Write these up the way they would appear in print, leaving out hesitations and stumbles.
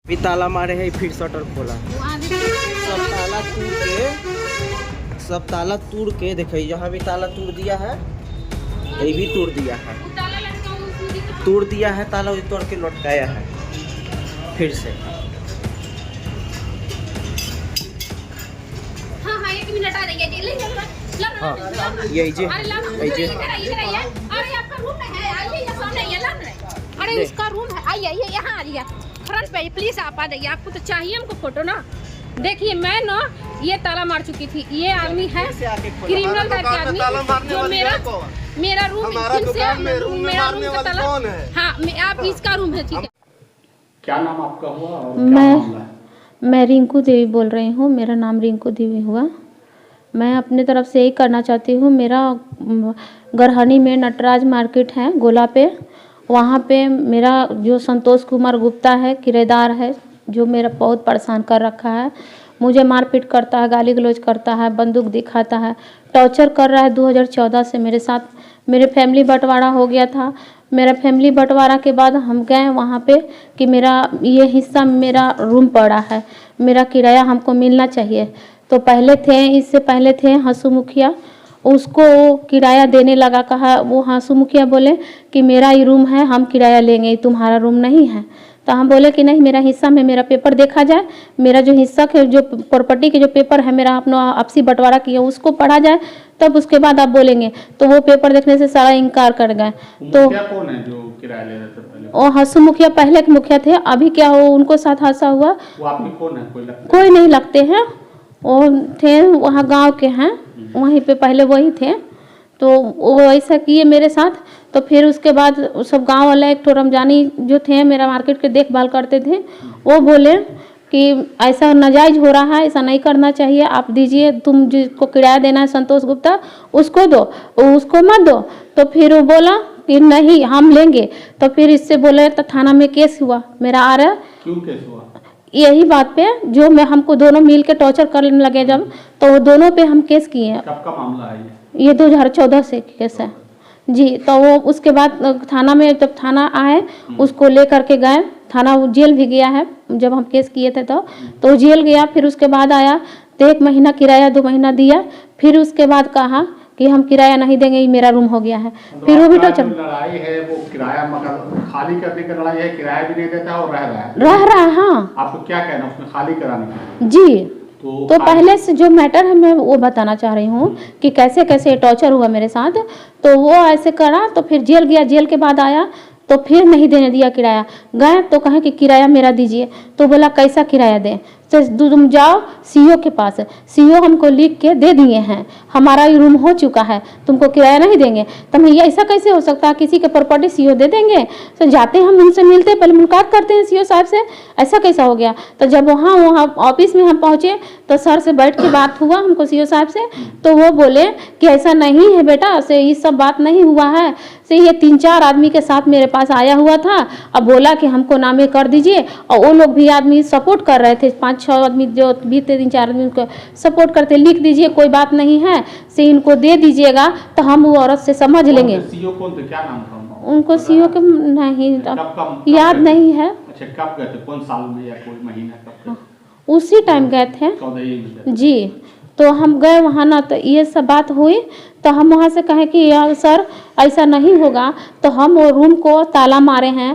भी ताला मारे है, फिर शटर खोला। सब ताला तोड़ के देखिए, यहाँ भी ताला तोड़ दिया है, ये भी तोड़ दिया है, ताला तोड़ के लटकाया है फिर से। हाँ, 1 मिनट आ जाइए। हाँ, ये अरे इसका रूम है, आइए यहाँ आइए, फ्रंट पे प्लीज आप आ जाइए। आपको तो चाहिए हमको फोटो ना। देखिए मैं ना ये ताला मार चुकी थी। ये आदमी है क्रिमिनल टाइप का आदमी, जो मेरा रूम मेरा रूम का ताला। हाँ, आप इसका रूम है, ठीक है। क्या नाम आपका हुआ और क्या मामला है? मैं रिंकू देवी बोल रही हूँ। मेरा नाम रिंकू देवी हुआ। मैं अपने तरफ से यही करना चाहती हूँ। मेरा गरहनी में नटराज मार्केट है गोला पे, वहाँ पे मेरा जो संतोष कुमार गुप्ता है, किराएदार है, जो मेरा बहुत परेशान कर रखा है। मुझे मारपीट करता है, गाली गलौज करता है, बंदूक दिखाता है, टॉर्चर कर रहा है। 2014 से मेरे साथ मेरे फैमिली बंटवारा हो गया था। मेरा फैमिली बंटवारा के बाद हम गए वहाँ पे कि मेरा ये हिस्सा मेरा रूम पड़ा है, मेरा किराया हमको मिलना चाहिए। तो पहले थे, इससे पहले थे हंसू मुखिया, उसको किराया देने लगा। कहा वो हंसू मुखिया बोले कि मेरा ही रूम है, हम किराया लेंगे, तुम्हारा रूम नहीं है। तो हम बोले कि नहीं, मेरा हिस्सा में मेरा पेपर देखा जाए, मेरा जो हिस्सा के जो प्रॉपर्टी के जो पेपर है मेरा अपना आपसी बंटवारा किया उसको पढ़ा जाए, तब उसके बाद आप बोलेंगे। तो वो पेपर देखने से सारा इनकार कर गए। तो कौन है जो किराया ले रहे थे पहले? वो हंसू मुखिया पहले के मुखिया थे, अभी क्या हो उनको साथ हादसा हुआ। वो आपके कौन है? कोई नहीं लगते हैं, वो थे वहाँ गांव के हैं, वहीं पे पहले वही थे। तो वो ऐसा किए मेरे साथ। तो फिर उसके बाद सब गांव वाले, एक तो रमजानी जो थे मेरा मार्केट के देखभाल करते थे, वो बोले कि ऐसा नाजायज़ हो रहा है, ऐसा नहीं करना चाहिए, आप दीजिए, तुम जिसको किराया देना है संतोष गुप्ता उसको दो, उसको मत दो। तो फिर वो बोला कि नहीं हम लेंगे। तो फिर इससे बोले तो थाना में केस हुआ मेरा आ रहा। क्यों केस हुआ? यही बात पे जो मैं हमको दोनों मिल के टॉर्चर करने लगे जब, तो दोनों पे हम केस किए हैं। कब का मामला है ये 2014 से केस है जी। तो वो उसके बाद थाना में, जब थाना आए उसको ले करके गए थाना, वो जेल भी गया है। जब हम केस किए थे तो जेल गया। फिर उसके बाद आया तो 1 महीना किराया, 2 महीना दिया। फिर उसके बाद कहा कि हम किराया नहीं देंगे, ये मेरा रूम हो गया है। फिर वो भी टॉर्चर। लड़ाई है वो किराया मतलब खाली करने की लड़ाई है, किराया भी नहीं देता और रह रहा है। हाँ, आपको क्या कहना उसमें खाली कराने का? जी। तो पहले से जो मैटर है मैं वो बताना चाह रही हूँ कि कैसे कैसे टॉर्चर हुआ मेरे साथ। तो वो ऐसे करा, तो फिर जेल गया। जेल के बाद आया तो फिर नहीं देने दिया किराया। गए तो कहे कि किराया मेरा दीजिए। तो बोला कैसा किराया दें? तो तुम जाओ सीईओ के पास, सीईओ हमको लिख के दे दिए हैं, हमारा ये रूम हो चुका है, तुमको किराया नहीं देंगे। तो भैया ऐसा कैसे हो सकता है, किसी के प्रॉपर्टी सीईओ दे देंगे? तो जाते हम उनसे मिलते, पहले मुलाकात करते हैं सीईओ साहब से, ऐसा कैसा हो गया? तो जब वहाँ ऑफिस में हम पहुँचे तो सर से बैठ के बात हुआ हमको सीईओ साहब से। तो वो बोले कि ऐसा नहीं है बेटा, से ये सब बात नहीं हुआ है, से ये 3-4 आदमी के साथ मेरे पास आया हुआ था, अब बोला कि हमको नामे कर दीजिए। और वो लोग भी आदमी सपोर्ट कर रहे थे, 5-6 आदमी जो भी थे, 3-4 आदमी उनको सपोर्ट करते, लिख दीजिए कोई बात नहीं है, से इनको दे दीजिएगा तो हम वो औरत से समझ लेंगे। सीईओ कौन थे, क्या नाम था उनको सीईओ के नहीं याद नहीं है। अच्छा, कब गए थे, कौन साल में या कोई महीना कब? उसी टाइम गए थे जी। तो हम गए वहाँ ना, तो ये सब बात हुई। तो हम वहाँ से कहें कि यार सर ऐसा नहीं होगा। तो हम वो रूम को ताला मारे हैं,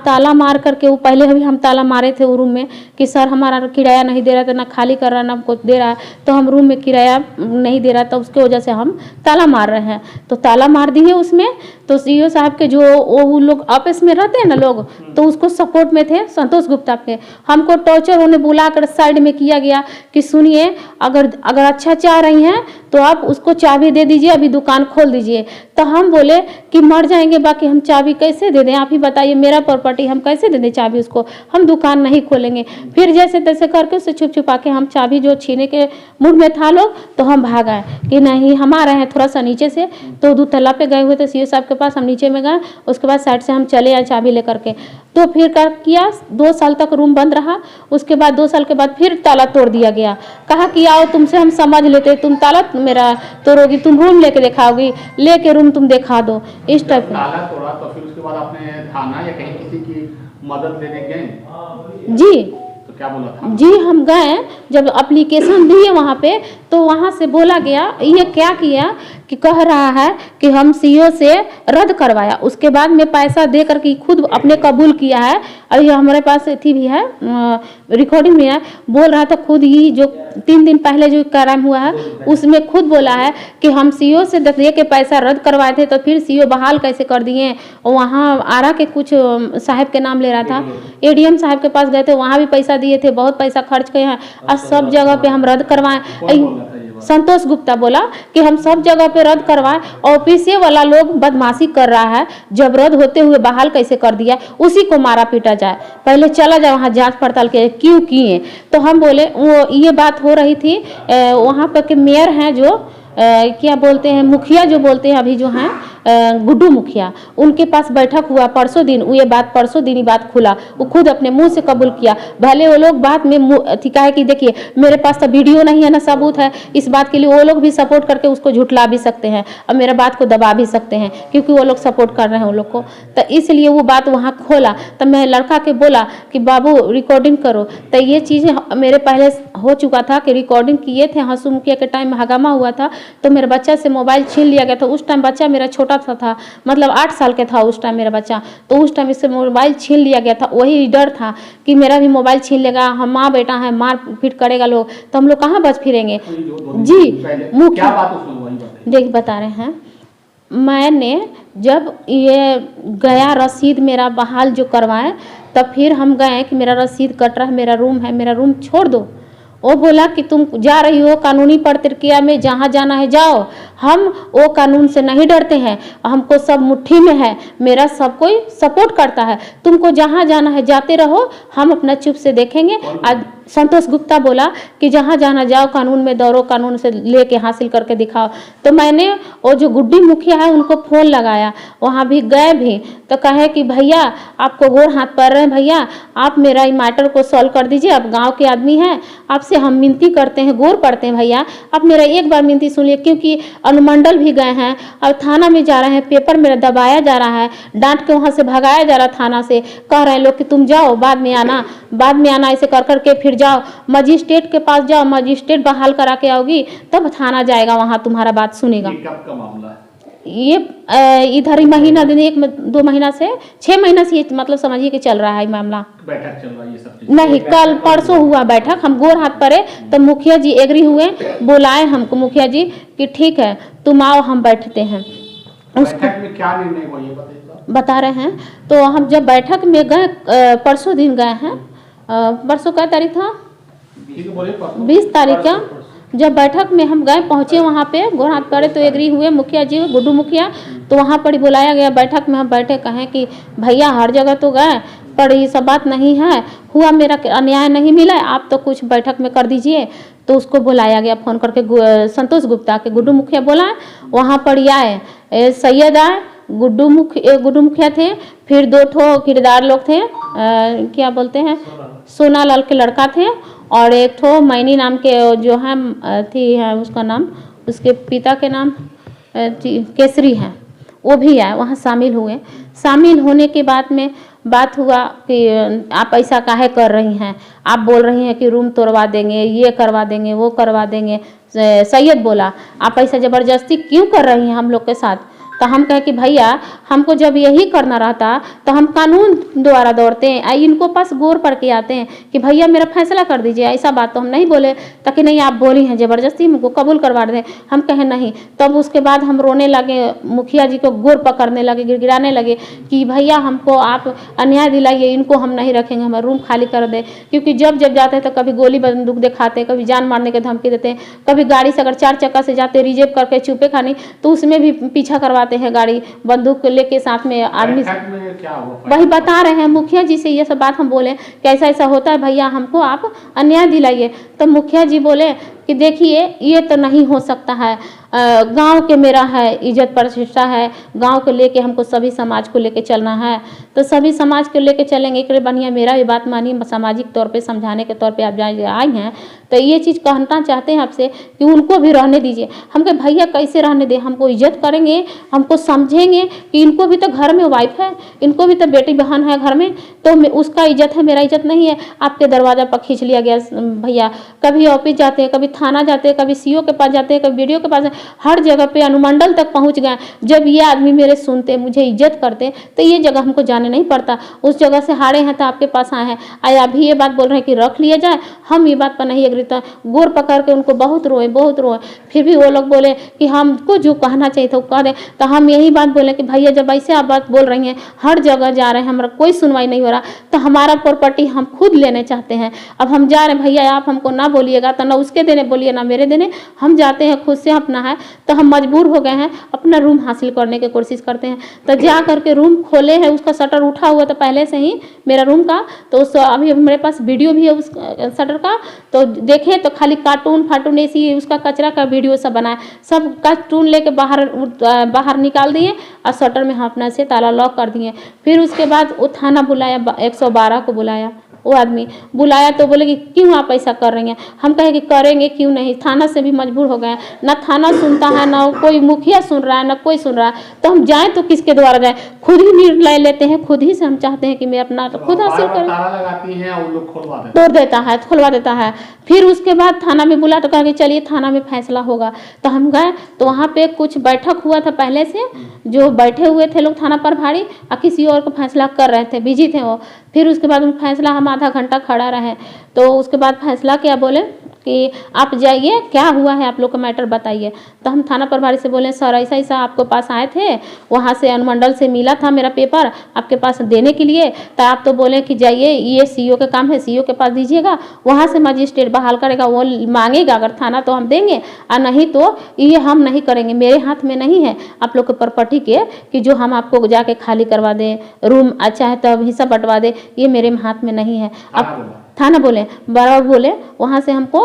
ताला मार करके वो पहले भी हम ताला मारे थे वो रूम में कि सर हमारा किराया नहीं दे रहा था, ना खाली कर रहा ना हमको दे रहा है, तो हम रूम में किराया नहीं दे रहा था, उसके वजह से हम ताला मार रहे हैं। तो ताला मार दिए उसमें। तो सीईओ साहब के जो वो लोग आपस में रहते हैं ना लोग, तो उसको सपोर्ट में थे संतोष गुप्ता के। हमको टॉर्चर उन्हें बुला कर साइड में किया गया कि सुनिए, अगर अच्छा चाह रही हैं तो आप उसको चाबी दे दीजिए, अभी दुकान खोल दीजिए। तो हम बोले कि मर जाएंगे, बाकी हम चाबी कैसे दे दें, आप ही बताइए, मेरा प्रॉपर्टी हम कैसे दे दें चाबी उसको, हम दुकान नहीं खोलेंगे। फिर जैसे तैसे करके उससे छुप छुपा के हम चाबी जो छीने के मूड में था लोग, तो हम भाग आए कि नहीं हम आ रहे हैं थोड़ा सा नीचे से। तो 2 तल्ला पे गए हुए थे सीईओ साहब के पास, हम नीचे में गए, उसके बाद साइड से हम चले आए चाबी लेकर के। तो फिर क्या किया, 2 साल तक रूम बंद रहा। उसके बाद 2 साल के बाद फिर ताला तोड़ दिया गया। कहा कि आओ तुमसे हम समझ लेते, तुम ताला मेरा तोड़ोगी, तुम रूम लेके दिखाओगी, लेके रूम तुम दिखा दो, इस टाइप का। ताला तोड़ा तो फिर उसके बाद आपने थाना या कहीं किसी की मदद लेने गए जी तो क्या बोला था? जी हम गए, जब एप्लीकेशन दिए वहाँ पे तो वहाँ से बोला गया, ये क्या किया कि कह रहा है कि हम सीओ से रद्द करवाया, उसके बाद में पैसा दे करके खुद अपने कबूल किया है। और ये हमारे पास थी भी है, रिकॉर्डिंग में है, बोल रहा था खुद ही, जो 3 दिन पहले जो क्राइम हुआ है उसमें खुद बोला है कि हम सीओ से दे के पैसा रद्द करवाए थे, तो फिर सीओ बहाल कैसे कर दिए। और वहाँ आरा के कुछ साहब के नाम ले रहा था, एडीएम साहब के पास गए थे, वहाँ भी पैसा दिए थे, बहुत पैसा खर्च किए हैं, और सब जगह पे हम रद्द करवाएं। संतोष गुप्ता बोला कि हम सब जगह पे रद्द करवाएं, ऑफिसे वाला लोग बदमाशी कर रहा है, जब रद्द होते हुए बहाल कैसे कर दिया, उसी को मारा पीटा जाए, पहले चला जाए वहाँ जांच पड़ताल के क्यों किए। तो हम बोले, वो ये बात हो रही थी वहाँ पर के मेयर हैं जो क्या बोलते हैं, मुखिया जो बोलते हैं अभी जो हैं गुड्डू मुखिया, उनके पास बैठक हुआ परसों दिन, ये बात परसों दिन ही बात खुला, वो खुद अपने मुंह से कबूल किया। भले वो लोग बात में ठीक है कि देखिए मेरे पास तो वीडियो नहीं है ना सबूत है, इस बात के लिए वो लोग भी सपोर्ट करके उसको झुठला भी सकते हैं और मेरे बात को दबा भी सकते हैं, क्योंकि वो लोग सपोर्ट कर रहे हैं वो लोग को। तो इसलिए वो बात वहाँ खोला, तो मैं लड़का के बोला कि बाबू रिकॉर्डिंग करो। तो ये चीज़ें मेरे पहले हो चुका था कि रिकॉर्डिंग किए थे, हंसू मुखिया के टाइम में हंगामा हुआ था, तो मेरे बच्चा से मोबाइल छीन लिया गया था। उस टाइम बच्चा मेरा छोटा था, मतलब 8 साल के था उस टाइम मेरा बच्चा, तो उस टाइम इससे मोबाइल छीन लिया गया था। वही डर था कि मेरा भी मोबाइल छीन लेगा, हम माँ बेटा है, मार पीट करेगा लोग, तो हम लोग कहाँ बच फिरेंगे। जी मुख्य देख बता रहे हैं, मैंने जब ये गया रसीद मेरा बहाल जो करवाए, तब फिर हम गए कि मेरा रसीद कट रहा है, मेरा रूम है, मेरा रूम छोड़ दो। वो बोला कि तुम जा रही हो कानूनी प्रक्रिया में, जहाँ जाना है जाओ, हम वो कानून से नहीं डरते हैं, हमको सब मुट्ठी में है, मेरा सब कोई सपोर्ट करता है, तुमको जहाँ जाना है जाते रहो, हम अपना चुप से देखेंगे। आज संतोष गुप्ता बोला कि जहाँ जाना जाओ, कानून में दौड़ो, कानून से लेके हासिल करके दिखाओ। तो मैंने वो जो गुड्डी मुखिया है उनको फ़ोन लगाया, वहाँ भी गए भी, तो कहे कि भैया आपको गोर हाथ पड़ रहे हैं, भैया आप मेरा मैटर को सॉल्व कर दीजिए, आप गांव के आदमी हैं, आपसे हम मिनती करते हैं, गोर पड़ते हैं भैया, आप मेरा एक बार मिनती सुनिए, क्योंकि अनुमंडल भी गए हैं और थाना में जा रहे हैं, पेपर मेरा दबाया जा रहा है, डांट के वहाँ से भगाया जा रहा थाना से, कह रहे हैं लोग कि तुम जाओ बाद में आना, ऐसे कर करके फिर जाओ मजिस्ट्रेट के पास जाओ, मजिस्ट्रेट बहाल करा के आओगी तब थाना जाएगा, वहाँ तुम्हारा बात सुनेगा। कब का मामला है ये इधर ही महीना दिन 1-2 महीना से 6 महीना से, मतलब समझिए कि चल रहा है मामला। बैठक चल रहा है ये सब चीज? नहीं, कल परसों हुआ बैठक, हम गोर हाथ पड़े तो मुखिया जी एग्री हुए, बुलाए हमको मुखिया जी कि ठीक है तुम आओ, हम बैठते हैं। बैठक में क्या निर्णय हुआ ये बताइए। बता रहे हैं, तो हम जब बैठक में गए, परसों दिन गए हैं, परसों क्या तारीख था, 20 तारीख का, जब बैठक में हम गए पहुँचे वहाँ पे गोर हाथ पड़े तो एग्री हुए मुखिया जी, गुड्डू मुखिया, तो वहाँ पर बुलाया गया बैठक में। हम बैठे, कहें कि भैया हर जगह तो गए पर ये सब बात नहीं है, हुआ मेरा अन्याय नहीं मिला, आप तो कुछ बैठक में कर दीजिए। तो उसको बुलाया गया फ़ोन करके, संतोष गुप्ता के, गुड्डू मुखिया बोला, वहाँ पर आए, सैयद आए, गुड्डू मुखिया थे, फिर 2 ठो किरदार लोग थे, क्या बोलते हैं, सोना लाल के लड़का थे, और एक ठो मैनी नाम के जो है थी है, उसका नाम, उसके पिता के नाम केसरी है, वो भी आए, वहाँ शामिल हुए। शामिल होने के बाद में बात हुआ कि आप ऐसा काहे कर रही हैं, आप बोल रही हैं कि रूम तोड़वा देंगे, ये करवा देंगे, वो करवा देंगे। सैयद बोला आप ऐसा ज़बरदस्ती क्यों कर रही हैं हम लोग के साथ। तो हम कहे कि भैया हमको जब यही करना रहता तो हम कानून द्वारा दौड़ते हैं, इनको पास गौर पड़ के आते हैं कि भैया मेरा फैसला कर दीजिए, ऐसा बात तो हम नहीं बोले। ताकि नहीं आप बोली हैं ज़बरदस्ती हमको कबूल करवा दें, हम कहें नहीं। तब उसके बाद हम रोने लगे, मुखिया जी को गोर पकड़ने लगे, गिड़गिड़ाने लगे कि भैया हमको आप अन्याय दिलाइए, इनको हम नहीं रखेंगे, हमारा रूम खाली कर दें। क्योंकि जब जाते हैं तो कभी गोली बंदूक दिखाते हैं, कभी जान मारने की धमकी देते हैं, कभी गाड़ी से अगर 4 चक्का से जाते रिजर्व करके चुपे खानी तो उसमें भी पीछा करवाते हैं, गाड़ी बंदूक लेके साथ में आदमी। क्या हुआ? वही बता रहे हैं मुखिया जी से ये सब बात हम बोले कि ऐसा ऐसा होता है भैया, हमको आप अन्याय दिलाइए। तो मुखिया जी बोले कि देखिए ये तो नहीं हो सकता है, गांव के मेरा है, इज्जत प्रतिष्ठा है, गांव को लेके हमको सभी समाज को लेके चलना है, तो सभी समाज को लेके चलेंगे। एक बढ़िया मेरा भी बात मानिए, सामाजिक तौर पे समझाने के तौर पे आप आई हैं, तो ये चीज़ कहना चाहते हैं आपसे कि उनको भी रहने दीजिए। हम कहे भैया कैसे रहने दें, हमको इज्जत करेंगे, हमको समझेंगे कि इनको भी तो घर में वाइफ है, इनको भी तो बेटी बहन है घर में, तो उसका इज्जत है, मेरा इज्जत नहीं है। आपके दरवाज़ा पर खींच लिया गया भैया, कभी ऑफिस जाते हैं, कभी थाना जाते हैं, कभी सीओ के पास जाते हैं, कभी बीडीओ के पास, हर जगह पे अनुमंडल तक पहुंच गए। जब ये आदमी मेरे सुनते, मुझे इज्जत करते, तो ये जगह हमको जाने नहीं पड़ता। उस जगह से हारे हैं तो आपके पास आए हैं। आया अभी ये बात बोल रहे हैं कि रख लिया जाए, हम ये बात पर नहीं एग्री। तो गोर पकड़ के उनको बहुत रोए, फिर भी वो लोग बोले कि हमको जो कहना चाहिए था वो कह दें। तो हम यही बात बोले कि भैया जब ऐसे आप बात बोल रही हैं, हर जगह जा रहे हैं, हमारा कोई सुनवाई नहीं हो रहा, तो हमारा प्रॉपर्टी हम खुद लेने चाहते हैं। अब हम जा रहे हैं, भैया आप हमको ना बोलिएगा, तो ना उसके देने बोलिए ना मेरे देने, हम जाते हैं खुद से अपना है। तो हम मजबूर हो गए हैं, अपना रूम हासिल करने की कोशिश करते हैं। तो जा करके रूम खोले हैं, उसका शटर उठा हुआ था पहले से ही मेरा रूम का, तो उस अभी मेरे पास वीडियो भी है उस शटर का, तो देखें तो खाली कार्टून ऐसी उसका कचरा का वीडियो सब बनाए, सब कार्टून लेके बाहर निकाल दिए और शटर में हम अपना से ताला लॉक कर दिए। फिर उसके बाद वो थाना बुलाया, 112 को बुलाया, वो आदमी बुलाया तो बोले कि क्यों आप ऐसा कर रही हैं। हम कहे कि करेंगे क्यों नहीं, थाना से भी मजबूर हो गए, ना थाना सुनता है, ना कोई मुखिया सुन रहा है, ना कोई सुन रहा है, तो हम जाएं तो किसके द्वारा जाएं, खुद ही निर्णय लेते हैं, खुद ही से हम चाहते हैं कि मैं अपना तो खुद हासिल करें। ताला लगाती हैं और लोग खुलवा देता है। फिर उसके बाद थाना में बुला तो कहा कि चलिए थाना में फैसला होगा। तो हम गए तो वहाँ पे कुछ बैठक हुआ था पहले से, जो बैठे हुए थे लोग थाना प्रभारी और किसी और को फैसला कर रहे थे, बिजी थे वो। फिर उसके बाद फैसला हम आधा घंटा खड़ा रहे, तो उसके बाद फैसला क्या बोले कि आप जाइए, क्या हुआ है आप लोग का मैटर बताइए। तो हम थाना प्रभारी से बोले सर ऐसा ऐसा आपके पास आए थे, वहाँ से अनुमंडल से मिला था मेरा पेपर आपके पास देने के लिए, तो आप तो बोले कि जाइए ये सीओ का काम है, सीओ के पास दीजिएगा, वहाँ से मजिस्ट्रेट बहाल करेगा, वो मांगेगा अगर थाना तो हम देंगे, और नहीं तो ये हम नहीं करेंगे। मेरे हाथ में नहीं है आप लोग के प्रॉपर्टी के कि जो हम आपको जाके खाली करवा दें रूम, अच्छा है तो हिस्सा बंटवा दे, ये मेरे हाथ में नहीं है। अब थाना बोले, बराबर बोले, वहाँ से हमको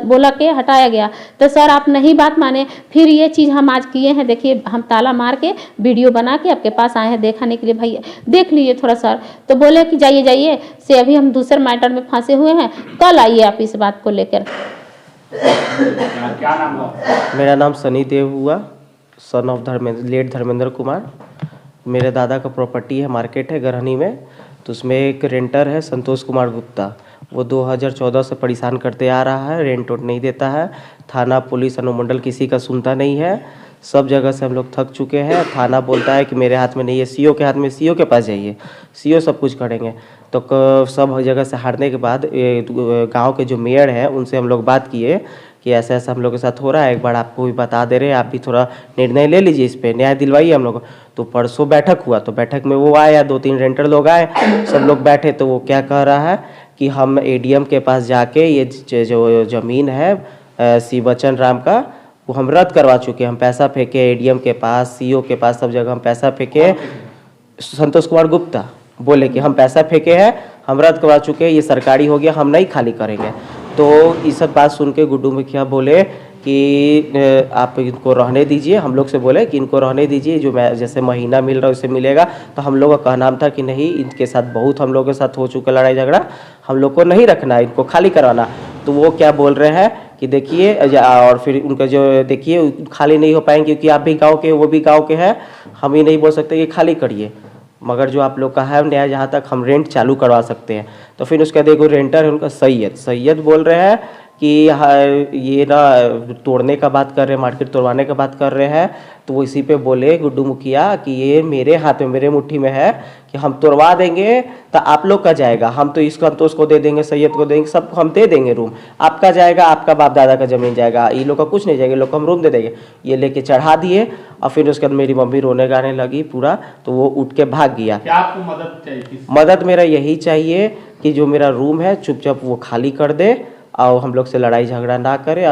बोला के हटाया गया। तो सर आप नहीं बात माने, फिर ये चीज़ हम आज किए हैं, देखिए हम ताला मार के वीडियो बना के आपके पास आए हैं दिखाने के लिए, भैया देख लीजिए थोड़ा सर। तो बोले कि जाइए से अभी हम दूसरे मैटर में फंसे हुए हैं, कल आइए आप इस बात को लेकर। क्या नाम है? मेरा नाम सनी देव हुआ, son of late Dharmendra Kumar. मेरे दादा का प्रॉपर्टी है, मार्केट है गरहनी में, तो उसमें एक रेंटर है संतोष कुमार गुप्ता। वो 2014 से परेशान करते आ रहा है, रेंट वोट नहीं देता है, थाना पुलिस अनुमंडल किसी का सुनता नहीं है, सब जगह से हम लोग थक चुके हैं। थाना बोलता है कि मेरे हाथ में नहीं है, सीओ के हाथ में, सीओ के पास जाइए, सीओ सब कुछ करेंगे। तो सब जगह से हारने के बाद गांव के जो मेयर हैं उनसे हम लोग बात किए कि ऐसा ऐसा हम लोग के साथ हो रहा है, एक बार आपको भी बता दे रहे हैं, आप भी थोड़ा निर्णय ले लीजिए, इस पर न्याय दिलवाइए हम लोग। तो परसों बैठक हुआ, तो बैठक में वो आया, 2-3 रेंटर लोग आए, सब लोग बैठे, तो वो क्या कह रहा है कि हम एडीएम के पास जाके ये जो ज़मीन है सी बच्चन राम का, वो हम रद्द करवा चुके हैं। हम पैसा फेंके एडीएम के पास, सीओ के पास, सब जगह हम पैसा फेंके। संतोष कुमार गुप्ता बोले कि हम पैसा फेंके हैं, हम रद्द करवा चुके हैं, ये सरकारी हो गया, हम नहीं खाली करेंगे। तो ये सब बात सुन के गुड्डू मुखिया बोले कि आप इनको रहने दीजिए, हम लोग से बोले कि इनको रहने दीजिए, जो जैसे महीना मिल रहा है उससे मिलेगा। तो हम लोग का कहना था कि नहीं, इनके साथ बहुत हम लोगों के साथ हो चुका लड़ाई झगड़ा, हम लोग को नहीं रखना है, इनको खाली करवाना। तो वो क्या बोल रहे हैं कि देखिए, और फिर उनका जो देखिए खाली नहीं हो पाएंगे क्योंकि आप भी गाँव के, वो भी गाँव के हैं, हम ही नहीं बोल सकते कि खाली करिए, मगर जो आप लोग का है न्याय, जहाँ तक हम रेंट चालू करवा सकते हैं। तो फिर उसका देखो रेंटर है उनका सैयद बोल रहे हैं कि ये ना तोड़ने का बात कर रहे हैं, मार्केट तोड़वाने का बात कर रहे हैं। तो वो इसी पे बोले गुड्डू मुखिया कि ये मेरे हाथ में, मेरे मुट्ठी में है कि हम तोड़वा देंगे तो आप लोग का जाएगा, हम तो इसको संतोष को दे देंगे, सैयद को देंगे, सबको हम दे देंगे रूम, आपका जाएगा, आपका बाप दादा का ज़मीन जाएगा, ये लोग का कुछ नहीं जाएगा, लोग को हम रूम दे देंगे। ये लेके चढ़ा दिए और फिर उसके बाद मेरी मम्मी रोने गाने लगी पूरा, तो वो उठ के भाग गया। क्या आपको मदद चाहिए? मदद मेरा यही चाहिए कि जो मेरा रूम है चुपचाप वो खाली कर दे और हम लोग से लड़ाई झगड़ा ना करे।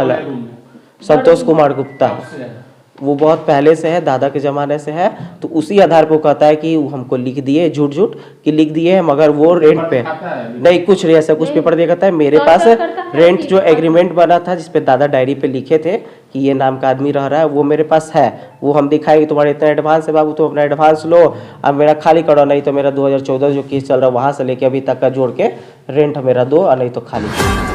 संतोष कुमार गुप्ता वो बहुत पहले से है, दादा के ज़माने से है, तो उसी आधार पर वो कहता है कि वो हमको लिख दिए झूठ झूठ कि लिख दिए हैं, मगर वो रेंट पे नहीं, कुछ नहीं ऐसा कुछ पेपर दिया कहता है। मेरे पास रेंट जो एग्रीमेंट बना था जिसपे दादा डायरी पे लिखे थे कि ये नाम का आदमी रह रहा है, वो मेरे पास है, वो हम दिखाएंगे। तुम्हारे इतना एडवांस है बाबू, तो अपना एडवांस लो, अब मेरा खाली करो, नहीं तो मेरा 2014 जो केस चल रहा है वहाँ से लेके अभी तक का जोड़ के रेंट मेरा दो, और नहीं तो खाली।